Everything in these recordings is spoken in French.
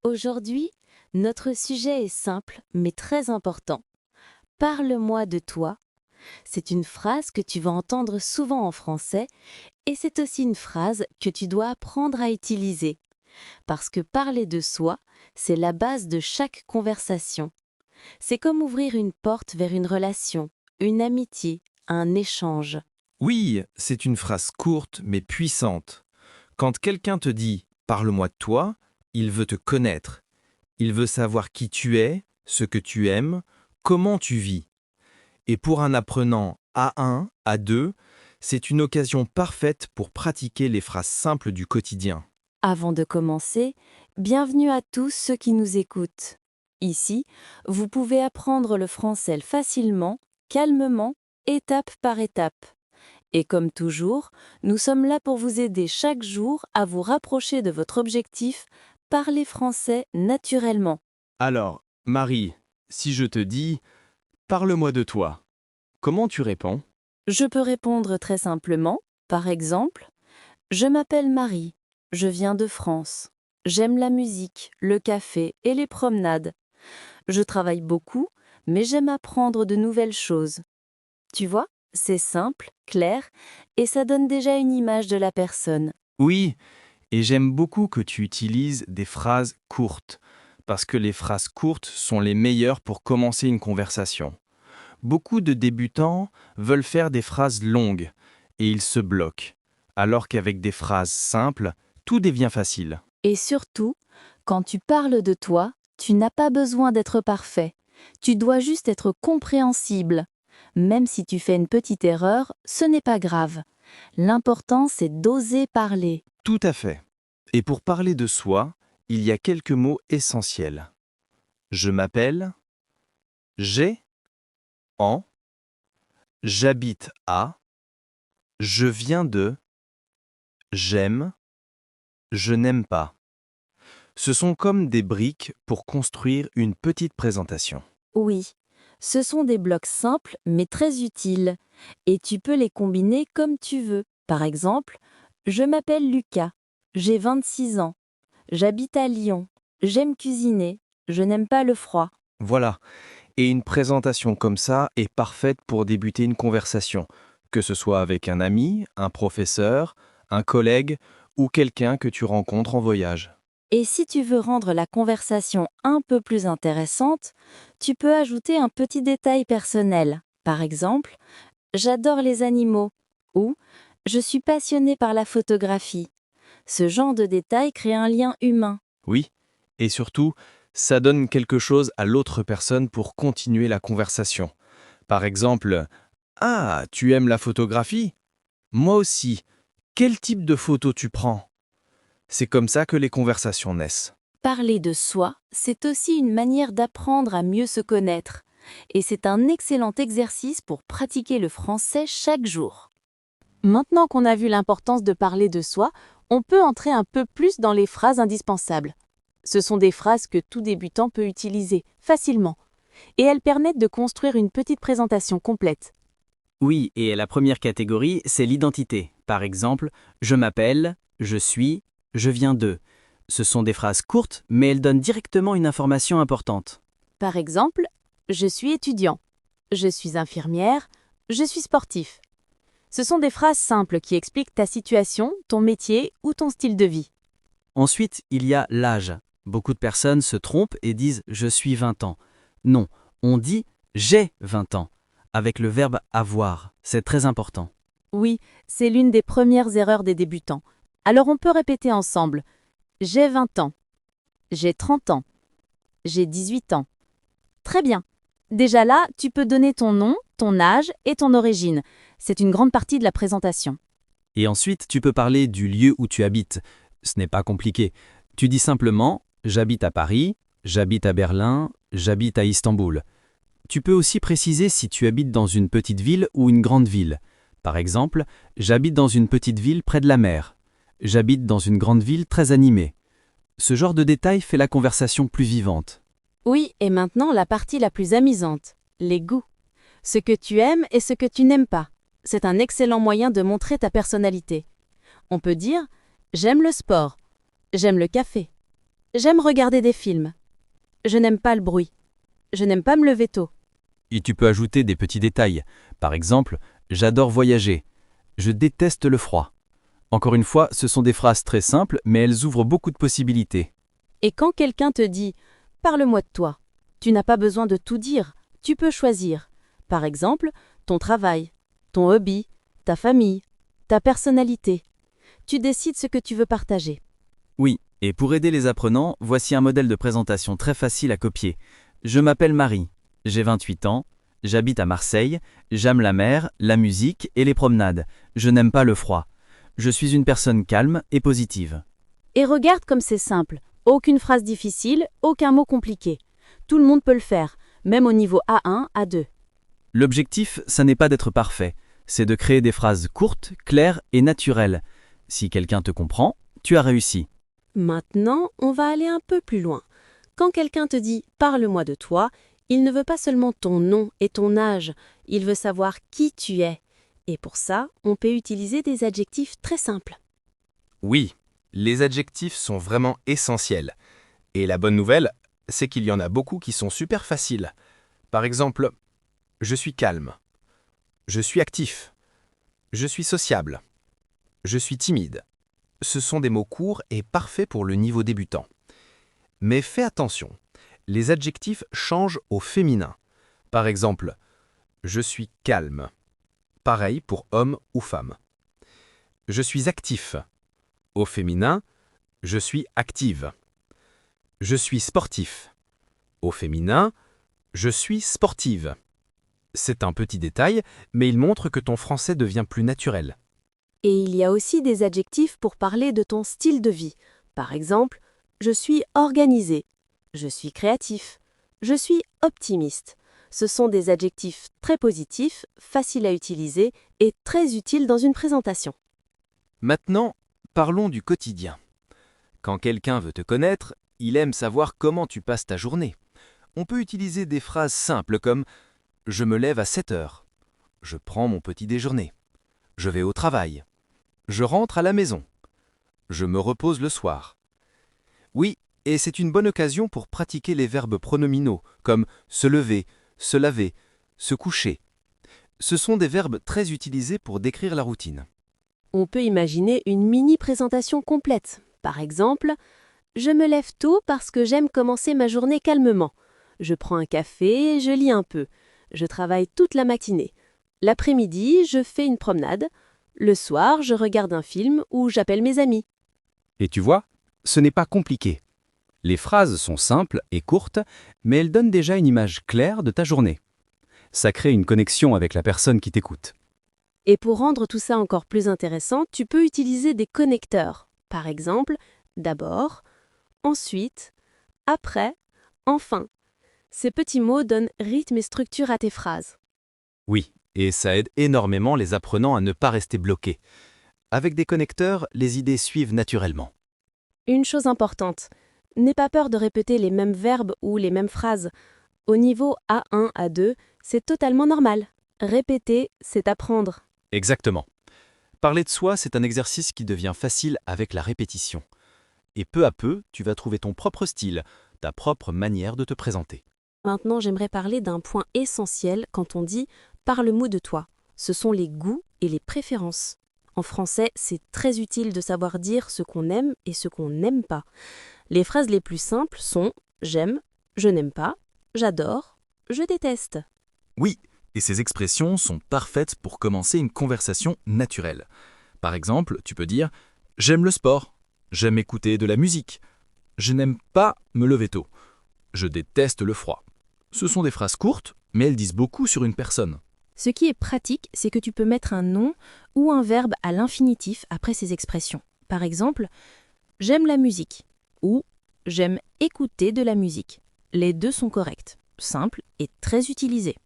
Aujourd'hui, notre sujet est simple mais très important. Parle-moi de toi. C'est une phrase que tu vas entendre souvent en français et c'est aussi une phrase que tu dois apprendre à utiliser. Parce que parler de soi, c'est la base de chaque conversation. C'est comme ouvrir une porte vers une relation, une amitié, un échange. Oui, c'est une phrase courte mais puissante. Quand quelqu'un te dit « parle-moi de toi », il veut te connaître. Il veut savoir qui tu es, ce que tu aimes, comment tu vis. Et pour un apprenant A1, A2, c'est une occasion parfaite pour pratiquer les phrases simples du quotidien. Avant de commencer, bienvenue à tous ceux qui nous écoutent. Ici, vous pouvez apprendre le français facilement, calmement, étape par étape. Et comme toujours, nous sommes là pour vous aider chaque jour à vous rapprocher de votre objectif, parler français naturellement. Alors, Marie, si je te dis « parle-moi de toi », comment tu réponds? Je peux répondre très simplement, par exemple, je m'appelle Marie, je viens de France. J'aime la musique, le café et les promenades. Je travaille beaucoup, mais j'aime apprendre de nouvelles choses. Tu vois, c'est simple, clair, et ça donne déjà une image de la personne. Oui, et j'aime beaucoup que tu utilises des phrases courtes, parce que les phrases courtes sont les meilleures pour commencer une conversation. Beaucoup de débutants veulent faire des phrases longues, et ils se bloquent, alors qu'avec des phrases simples, tout devient facile. Et surtout, quand tu parles de toi, tu n'as pas besoin d'être parfait. Tu dois juste être compréhensible. Même si tu fais une petite erreur, ce n'est pas grave. L'important, c'est d'oser parler. Tout à fait. Et pour parler de soi, il y a quelques mots essentiels. Je m'appelle, j'ai, en, j'habite à, je viens de, j'aime, je n'aime pas. Ce sont comme des briques pour construire une petite présentation. Oui, ce sont des blocs simples mais très utiles. Et tu peux les combiner comme tu veux. Par exemple, je m'appelle Lucas, j'ai 26 ans, j'habite à Lyon, j'aime cuisiner, je n'aime pas le froid. Voilà. Et une présentation comme ça est parfaite pour débuter une conversation, que ce soit avec un ami, un professeur, un collègue ou quelqu'un que tu rencontres en voyage. Et si tu veux rendre la conversation un peu plus intéressante, tu peux ajouter un petit détail personnel. Par exemple, j'adore les animaux ou je suis passionné par la photographie. Ce genre de détail crée un lien humain. Oui, et surtout, ça donne quelque chose à l'autre personne pour continuer la conversation. Par exemple, ah, tu aimes la photographie? Moi aussi. Quel type de photo tu prends? C'est comme ça que les conversations naissent. Parler de soi, c'est aussi une manière d'apprendre à mieux se connaître. Et c'est un excellent exercice pour pratiquer le français chaque jour. Maintenant qu'on a vu l'importance de parler de soi, on peut entrer un peu plus dans les phrases indispensables. Ce sont des phrases que tout débutant peut utiliser facilement. Et elles permettent de construire une petite présentation complète. Oui, et la première catégorie, c'est l'identité. Par exemple, je m'appelle, je suis, je viens de. Ce sont des phrases courtes, mais elles donnent directement une information importante. Par exemple, je suis étudiant, je suis infirmière, je suis sportif. Ce sont des phrases simples qui expliquent ta situation, ton métier ou ton style de vie. Ensuite, il y a l'âge. Beaucoup de personnes se trompent et disent « je suis 20 ans ». Non, on dit « j'ai 20 ans » avec le verbe « avoir ». C'est très important. Oui, c'est l'une des premières erreurs des débutants. Alors on peut répéter ensemble. J'ai 20 ans. J'ai 30 ans. J'ai 18 ans. Très bien. Déjà là, tu peux donner ton nom, ton âge et ton origine. C'est une grande partie de la présentation. Et ensuite, tu peux parler du lieu où tu habites. Ce n'est pas compliqué. Tu dis simplement « j'habite à Paris »,« j'habite à Berlin »,« j'habite à Istanbul ». Tu peux aussi préciser si tu habites dans une petite ville ou une grande ville. Par exemple, « j'habite dans une petite ville près de la mer ». « J'habite dans une grande ville très animée ». Ce genre de détail fait la conversation plus vivante. Oui, et maintenant la partie la plus amusante, les goûts. Ce que tu aimes et ce que tu n'aimes pas. C'est un excellent moyen de montrer ta personnalité. On peut dire « j'aime le sport »,« j'aime le café ». J'aime regarder des films. Je n'aime pas le bruit. Je n'aime pas me lever tôt. Et tu peux ajouter des petits détails. Par exemple, j'adore voyager. Je déteste le froid. Encore une fois, ce sont des phrases très simples, mais elles ouvrent beaucoup de possibilités. Et quand quelqu'un te dit « Parle-moi de toi », tu n'as pas besoin de tout dire, tu peux choisir. Par exemple, ton travail, ton hobby, ta famille, ta personnalité. Tu décides ce que tu veux partager. Oui, et pour aider les apprenants, voici un modèle de présentation très facile à copier. Je m'appelle Marie, j'ai 28 ans, j'habite à Marseille, j'aime la mer, la musique et les promenades. Je n'aime pas le froid. Je suis une personne calme et positive. Et regarde comme c'est simple. Aucune phrase difficile, aucun mot compliqué. Tout le monde peut le faire, même au niveau A1, A2. L'objectif, ça n'est pas d'être parfait, c'est de créer des phrases courtes, claires et naturelles. Si quelqu'un te comprend, tu as réussi. Maintenant, on va aller un peu plus loin. Quand quelqu'un te dit « Parle-moi de toi », il ne veut pas seulement ton nom et ton âge, il veut savoir qui tu es. Et pour ça, on peut utiliser des adjectifs très simples. Oui, les adjectifs sont vraiment essentiels. Et la bonne nouvelle, c'est qu'il y en a beaucoup qui sont super faciles. Par exemple, je suis calme. Je suis actif. Je suis sociable. Je suis timide. Ce sont des mots courts et parfaits pour le niveau débutant. Mais fais attention, les adjectifs changent au féminin. Par exemple, je suis calme. Pareil pour homme ou femme. Je suis actif. Au féminin, je suis active. Je suis sportif. Au féminin, je suis sportive. C'est un petit détail, mais il montre que ton français devient plus naturel. Et il y a aussi des adjectifs pour parler de ton style de vie. Par exemple, je suis organisé, je suis créatif, je suis optimiste. Ce sont des adjectifs très positifs, faciles à utiliser et très utiles dans une présentation. Maintenant, parlons du quotidien. Quand quelqu'un veut te connaître, il aime savoir comment tu passes ta journée. On peut utiliser des phrases simples comme « Je me lève à 7 heures »,« Je prends mon petit déjeuner »,« Je vais au travail »,« Je rentre à la maison »,« Je me repose le soir ». Oui, et c'est une bonne occasion pour pratiquer les verbes pronominaux comme se lever, se laver, se coucher. Ce sont des verbes très utilisés pour décrire la routine. On peut imaginer une mini-présentation complète. Par exemple, je me lève tôt parce que j'aime commencer ma journée calmement. Je prends un café, je lis un peu. Je travaille toute la matinée. L'après-midi, je fais une promenade. Le soir, je regarde un film ou j'appelle mes amis. Et tu vois, ce n'est pas compliqué. Les phrases sont simples et courtes, mais elles donnent déjà une image claire de ta journée. Ça crée une connexion avec la personne qui t'écoute. Et pour rendre tout ça encore plus intéressant, tu peux utiliser des connecteurs. Par exemple, d'abord, ensuite, après, enfin. Ces petits mots donnent rythme et structure à tes phrases. Oui, et ça aide énormément les apprenants à ne pas rester bloqués. Avec des connecteurs, les idées suivent naturellement. Une chose importante, n'aie pas peur de répéter les mêmes verbes ou les mêmes phrases. Au niveau A1, A2, c'est totalement normal. Répéter, c'est apprendre. Exactement. Parler de soi, c'est un exercice qui devient facile avec la répétition. Et peu à peu, tu vas trouver ton propre style, ta propre manière de te présenter. Maintenant, j'aimerais parler d'un point essentiel quand on dit « parle-moi de toi ». Ce sont les goûts et les préférences. En français, c'est très utile de savoir dire ce qu'on aime et ce qu'on n'aime pas. Les phrases les plus simples sont « j'aime »,« je n'aime pas »,« j'adore »,« je déteste ». Oui, et ces expressions sont parfaites pour commencer une conversation naturelle. Par exemple, tu peux dire « j'aime le sport »,« j'aime écouter de la musique »,« je n'aime pas me lever tôt »,« je déteste le froid ». Ce sont des phrases courtes, mais elles disent beaucoup sur une personne. Ce qui est pratique, c'est que tu peux mettre un nom ou un verbe à l'infinitif après ces expressions. Par exemple, « j'aime la musique » ou « j'aime écouter de la musique ». Les deux sont corrects, simples et très utilisés.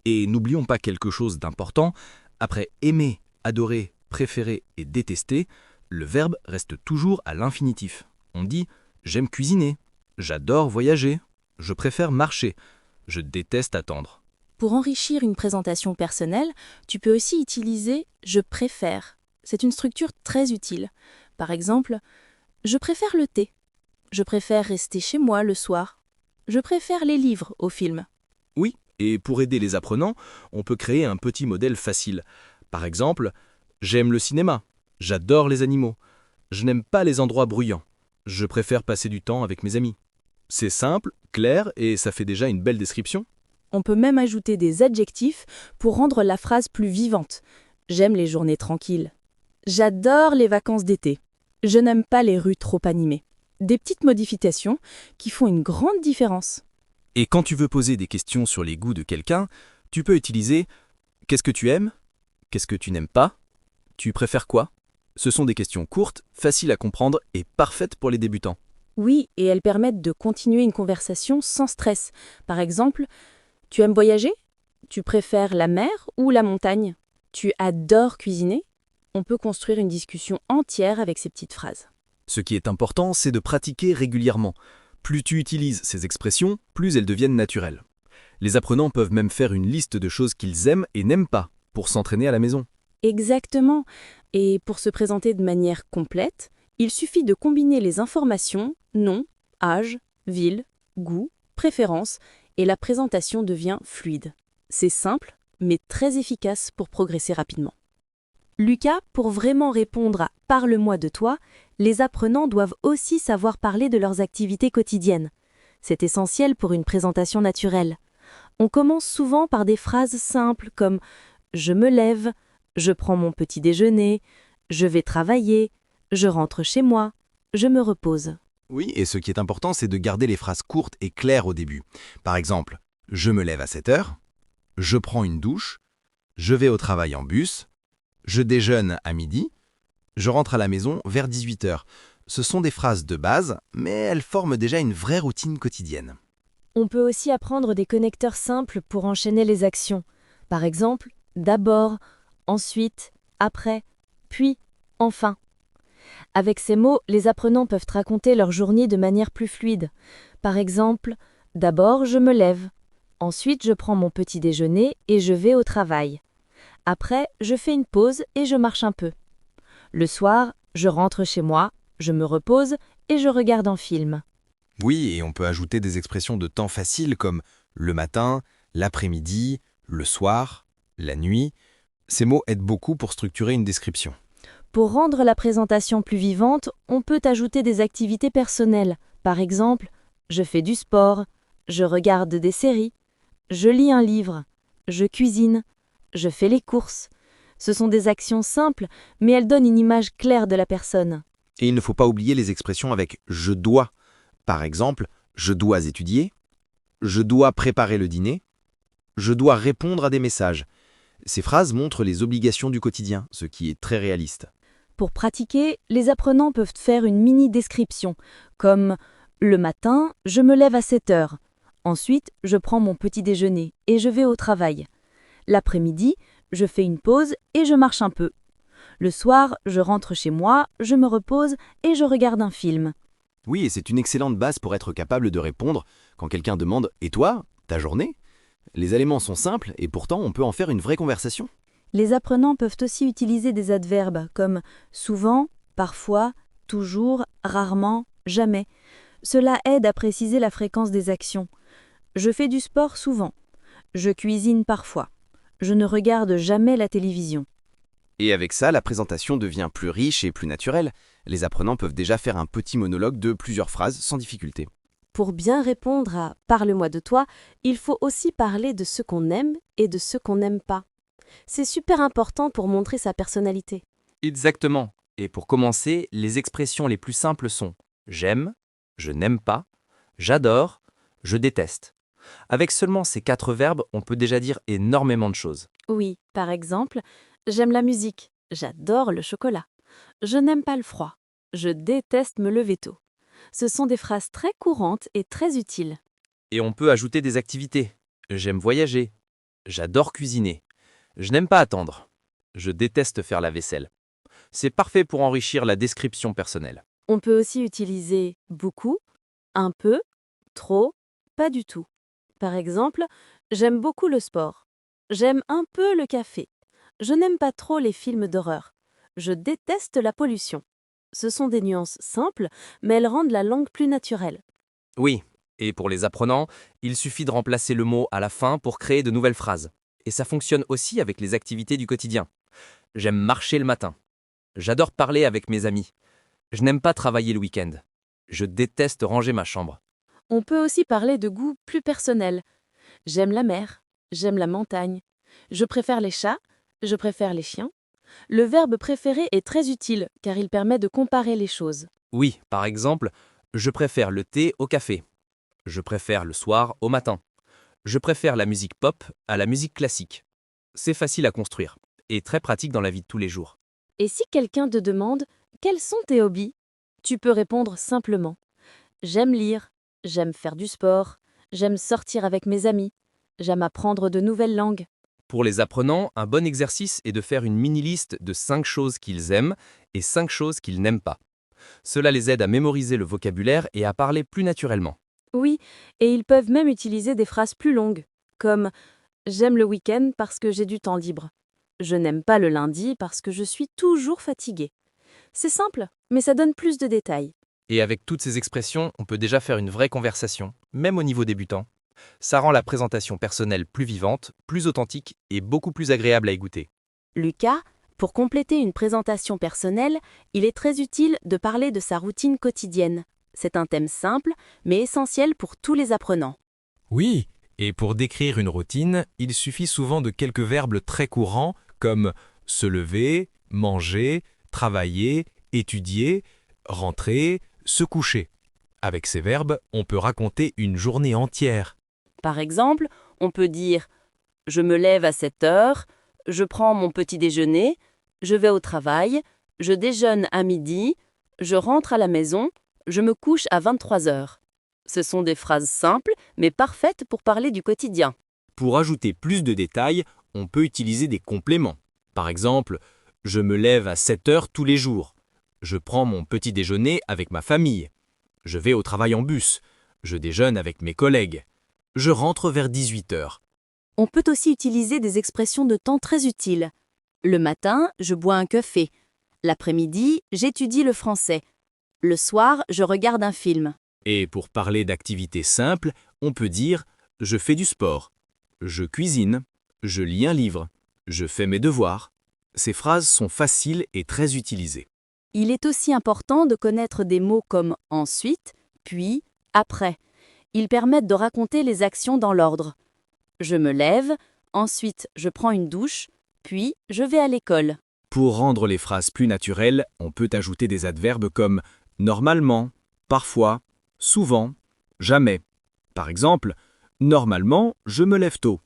Et n'oublions pas quelque chose d'important, après aimer, adorer, préférer et détester, le verbe reste toujours à l'infinitif. On dit « j'aime cuisiner »,« j'adore voyager »,« je préfère marcher »,« je déteste attendre ». Pour enrichir une présentation personnelle, tu peux aussi utiliser « je préfère ». C'est une structure très utile. Par exemple, « je préfère le thé » Je préfère rester chez moi le soir. Je préfère les livres aux films. Oui, et pour aider les apprenants, on peut créer un petit modèle facile. Par exemple, j'aime le cinéma, j'adore les animaux, je n'aime pas les endroits bruyants, je préfère passer du temps avec mes amis. C'est simple, clair et ça fait déjà une belle description. On peut même ajouter des adjectifs pour rendre la phrase plus vivante. J'aime les journées tranquilles. J'adore les vacances d'été. Je n'aime pas les rues trop animées. Des petites modifications qui font une grande différence. Et quand tu veux poser des questions sur les goûts de quelqu'un, tu peux utiliser qu'est-ce que tu aimes? Qu'est-ce que tu n'aimes pas? Tu préfères quoi? Ce sont des questions courtes, faciles à comprendre et parfaites pour les débutants. Oui, et elles permettent de continuer une conversation sans stress. Par exemple, tu aimes voyager? Tu préfères la mer ou la montagne? Tu adores cuisiner? On peut construire une discussion entière avec ces petites phrases. Ce qui est important, c'est de pratiquer régulièrement. Plus tu utilises ces expressions, plus elles deviennent naturelles. Les apprenants peuvent même faire une liste de choses qu'ils aiment et n'aiment pas pour s'entraîner à la maison. Exactement. Et pour se présenter de manière complète, il suffit de combiner les informations, nom, âge, ville, goût, préférence, et la présentation devient fluide. C'est simple, mais très efficace pour progresser rapidement. Lucas, pour vraiment répondre à « Parle-moi de toi », les apprenants doivent aussi savoir parler de leurs activités quotidiennes. C'est essentiel pour une présentation naturelle. On commence souvent par des phrases simples comme « Je me lève »,« Je prends mon petit déjeuner »,« Je vais travailler »,« Je rentre chez moi »,« Je me repose ». Oui, et ce qui est important, c'est de garder les phrases courtes et claires au début. Par exemple, je me lève à 7 heures, je prends une douche, je vais au travail en bus, je déjeune à midi, je rentre à la maison vers 18 heures. Ce sont des phrases de base, mais elles forment déjà une vraie routine quotidienne. On peut aussi apprendre des connecteurs simples pour enchaîner les actions. Par exemple, d'abord, ensuite, après, puis, enfin. Avec ces mots, les apprenants peuvent raconter leur journée de manière plus fluide. Par exemple, d'abord je me lève, ensuite je prends mon petit déjeuner et je vais au travail. Après, je fais une pause et je marche un peu. Le soir, je rentre chez moi, je me repose et je regarde un film. Oui, et on peut ajouter des expressions de temps facile comme le matin, l'après-midi, le soir, la nuit. Ces mots aident beaucoup pour structurer une description. Pour rendre la présentation plus vivante, on peut ajouter des activités personnelles. Par exemple, je fais du sport, je regarde des séries, je lis un livre, je cuisine, je fais les courses. Ce sont des actions simples, mais elles donnent une image claire de la personne. Et il ne faut pas oublier les expressions avec je dois. Par exemple, je dois étudier, je dois préparer le dîner, je dois répondre à des messages. Ces phrases montrent les obligations du quotidien, ce qui est très réaliste. Pour pratiquer, les apprenants peuvent faire une mini-description, comme « Le matin, je me lève à 7 heures. Ensuite, je prends mon petit déjeuner et je vais au travail. L'après-midi, je fais une pause et je marche un peu. Le soir, je rentre chez moi, je me repose et je regarde un film. » Oui, et c'est une excellente base pour être capable de répondre quand quelqu'un demande « Et toi, ta journée ?» Les éléments sont simples et pourtant on peut en faire une vraie conversation. Les apprenants peuvent aussi utiliser des adverbes comme souvent, parfois, toujours, rarement, jamais. Cela aide à préciser la fréquence des actions. Je fais du sport souvent. Je cuisine parfois. Je ne regarde jamais la télévision. Et avec ça, la présentation devient plus riche et plus naturelle. Les apprenants peuvent déjà faire un petit monologue de plusieurs phrases sans difficulté. Pour bien répondre à « Parle-moi de toi », il faut aussi parler de ce qu'on aime et de ce qu'on n'aime pas. C'est super important pour montrer sa personnalité. Exactement. Et pour commencer, les expressions les plus simples sont j'aime, je n'aime pas, j'adore, je déteste. Avec seulement ces 4 verbes, on peut déjà dire énormément de choses. Oui, par exemple, j'aime la musique, j'adore le chocolat. Je n'aime pas le froid, je déteste me lever tôt. Ce sont des phrases très courantes et très utiles. Et on peut ajouter des activités. J'aime voyager, j'adore cuisiner, je n'aime pas attendre, je déteste faire la vaisselle. C'est parfait pour enrichir la description personnelle. On peut aussi utiliser beaucoup, un peu, trop, pas du tout. Par exemple, j'aime beaucoup le sport. J'aime un peu le café. Je n'aime pas trop les films d'horreur. Je déteste la pollution. Ce sont des nuances simples, mais elles rendent la langue plus naturelle. Oui, et pour les apprenants, il suffit de remplacer le mot à la fin pour créer de nouvelles phrases. Et ça fonctionne aussi avec les activités du quotidien. J'aime marcher le matin. J'adore parler avec mes amis. Je n'aime pas travailler le week-end. Je déteste ranger ma chambre. On peut aussi parler de goût plus personnel. J'aime la mer, j'aime la montagne. Je préfère les chats, je préfère les chiens. Le verbe préféré est très utile car il permet de comparer les choses. Oui, par exemple, je préfère le thé au café. Je préfère le soir au matin. Je préfère la musique pop à la musique classique. C'est facile à construire et très pratique dans la vie de tous les jours. Et si quelqu'un te demande « Quels sont tes hobbies ?», tu peux répondre simplement « J'aime lire, j'aime faire du sport, j'aime sortir avec mes amis, j'aime apprendre de nouvelles langues. » Pour les apprenants, un bon exercice est de faire une mini-liste de 5 choses qu'ils aiment et 5 choses qu'ils n'aiment pas. Cela les aide à mémoriser le vocabulaire et à parler plus naturellement. Oui, et ils peuvent même utiliser des phrases plus longues, comme « J'aime le week-end parce que j'ai du temps libre. Je n'aime pas le lundi parce que je suis toujours fatigué. » C'est simple, mais ça donne plus de détails. Et avec toutes ces expressions, on peut déjà faire une vraie conversation, même au niveau débutant. Ça rend la présentation personnelle plus vivante, plus authentique et beaucoup plus agréable à écouter. Lucas, pour compléter une présentation personnelle, il est très utile de parler de sa routine quotidienne. C'est un thème simple, mais essentiel pour tous les apprenants. Oui, et pour décrire une routine, il suffit souvent de quelques verbes très courants comme se lever, manger, travailler, étudier, rentrer, se coucher. Avec ces verbes, on peut raconter une journée entière. Par exemple, on peut dire « Je me lève à 7 heures, je prends mon petit déjeuner, je vais au travail, je déjeune à midi, je rentre à la maison, je me couche à 23 heures. » Ce sont des phrases simples, mais parfaites pour parler du quotidien. Pour ajouter plus de détails, on peut utiliser des compléments. Par exemple, je me lève à 7 heures tous les jours. Je prends mon petit déjeuner avec ma famille. Je vais au travail en bus. Je déjeune avec mes collègues. Je rentre vers 18 heures. On peut aussi utiliser des expressions de temps très utiles. Le matin, je bois un café. L'après-midi, j'étudie le français. Le soir, je regarde un film. Et pour parler d'activités simples, on peut dire « je fais du sport »,« je cuisine »,« je lis un livre »,« je fais mes devoirs ». Ces phrases sont faciles et très utilisées. Il est aussi important de connaître des mots comme « ensuite »,« puis »,« après ». Ils permettent de raconter les actions dans l'ordre. Je me lève, ensuite je prends une douche, puis je vais à l'école. Pour rendre les phrases plus naturelles, on peut ajouter des adverbes comme « normalement »,« parfois »,« souvent »,« jamais ». Par exemple, « normalement, je me lève tôt ».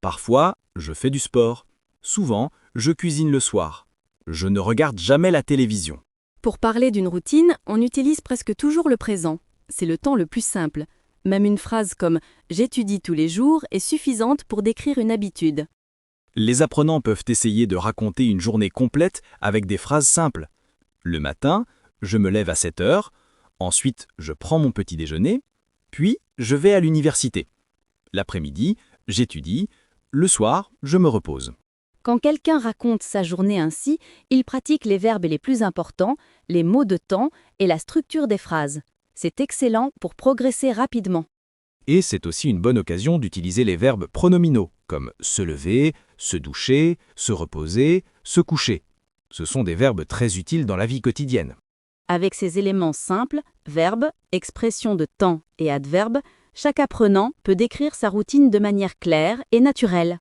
Parfois, je fais du sport. Souvent, je cuisine le soir. Je ne regarde jamais la télévision. Pour parler d'une routine, on utilise presque toujours le présent. C'est le temps le plus simple. Même une phrase comme « j'étudie tous les jours » est suffisante pour décrire une habitude. Les apprenants peuvent essayer de raconter une journée complète avec des phrases simples. Le matin, je me lève à 7 heures. Ensuite, je prends mon petit déjeuner. Puis, je vais à l'université. L'après-midi, j'étudie. Le soir, je me repose. Quand quelqu'un raconte sa journée ainsi, il pratique les verbes les plus importants, les mots de temps et la structure des phrases. C'est excellent pour progresser rapidement. Et c'est aussi une bonne occasion d'utiliser les verbes pronominaux, comme se lever, se doucher, se reposer, se coucher. Ce sont des verbes très utiles dans la vie quotidienne. Avec ces éléments simples, verbes, expressions de temps et adverbes, chaque apprenant peut décrire sa routine de manière claire et naturelle.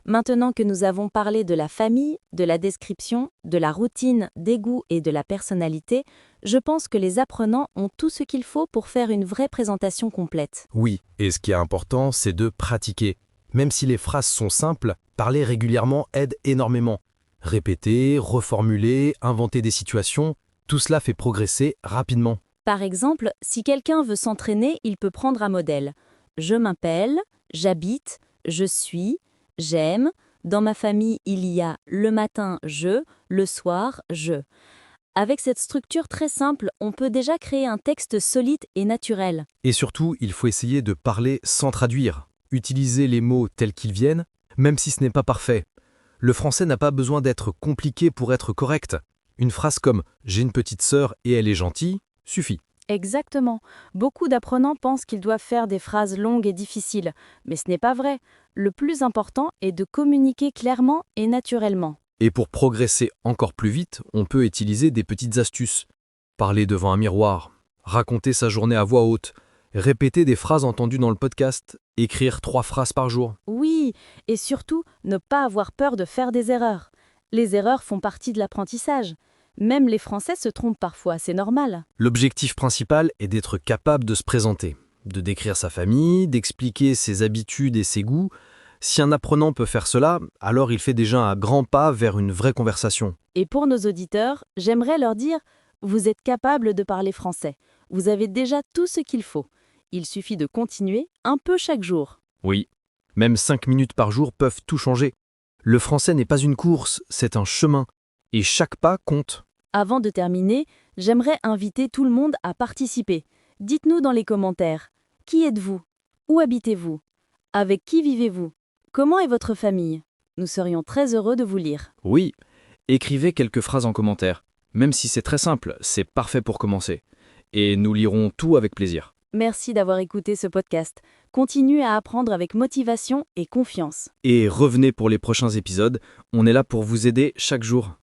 Maintenant que nous avons parlé de la famille, de la description, de la routine, des goûts et de la personnalité, je pense que les apprenants ont tout ce qu'il faut pour faire une vraie présentation complète. Oui, et ce qui est important, c'est de pratiquer. Même si les phrases sont simples, parler régulièrement aide énormément. Répéter, reformuler, inventer des situations, tout cela fait progresser rapidement. Par exemple, si quelqu'un veut s'entraîner, il peut prendre un modèle. Je m'appelle, j'habite, je suis, j'aime, dans ma famille il y a le matin je, le soir je. Avec cette structure très simple, on peut déjà créer un texte solide et naturel. Et surtout, il faut essayer de parler sans traduire. Utiliser les mots tels qu'ils viennent, même si ce n'est pas parfait. Le français n'a pas besoin d'être compliqué pour être correct. Une phrase comme « j'ai une petite sœur et elle est gentille » suffit. Exactement. Beaucoup d'apprenants pensent qu'ils doivent faire des phrases longues et difficiles, mais ce n'est pas vrai. Le plus important est de communiquer clairement et naturellement. Et pour progresser encore plus vite, on peut utiliser des petites astuces. Parler devant un miroir, raconter sa journée à voix haute, répéter des phrases entendues dans le podcast, écrire 3 phrases par jour. Oui, et surtout, ne pas avoir peur de faire des erreurs. Les erreurs font partie de l'apprentissage. Même les Français se trompent parfois, c'est normal. L'objectif principal est d'être capable de se présenter, de décrire sa famille, d'expliquer ses habitudes et ses goûts. Si un apprenant peut faire cela, alors il fait déjà un grand pas vers une vraie conversation. Et pour nos auditeurs, j'aimerais leur dire, vous êtes capable de parler français. Vous avez déjà tout ce qu'il faut. Il suffit de continuer un peu chaque jour. Oui, même 5 minutes par jour peuvent tout changer. Le français n'est pas une course, c'est un chemin. Et chaque pas compte. Avant de terminer, j'aimerais inviter tout le monde à participer. Dites-nous dans les commentaires, qui êtes-vous? Où habitez-vous? Avec qui vivez-vous? Comment est votre famille? Nous serions très heureux de vous lire. Oui, écrivez quelques phrases en commentaire. Même si c'est très simple, c'est parfait pour commencer. Et nous lirons tout avec plaisir. Merci d'avoir écouté ce podcast. Continuez à apprendre avec motivation et confiance. Et revenez pour les prochains épisodes, on est là pour vous aider chaque jour.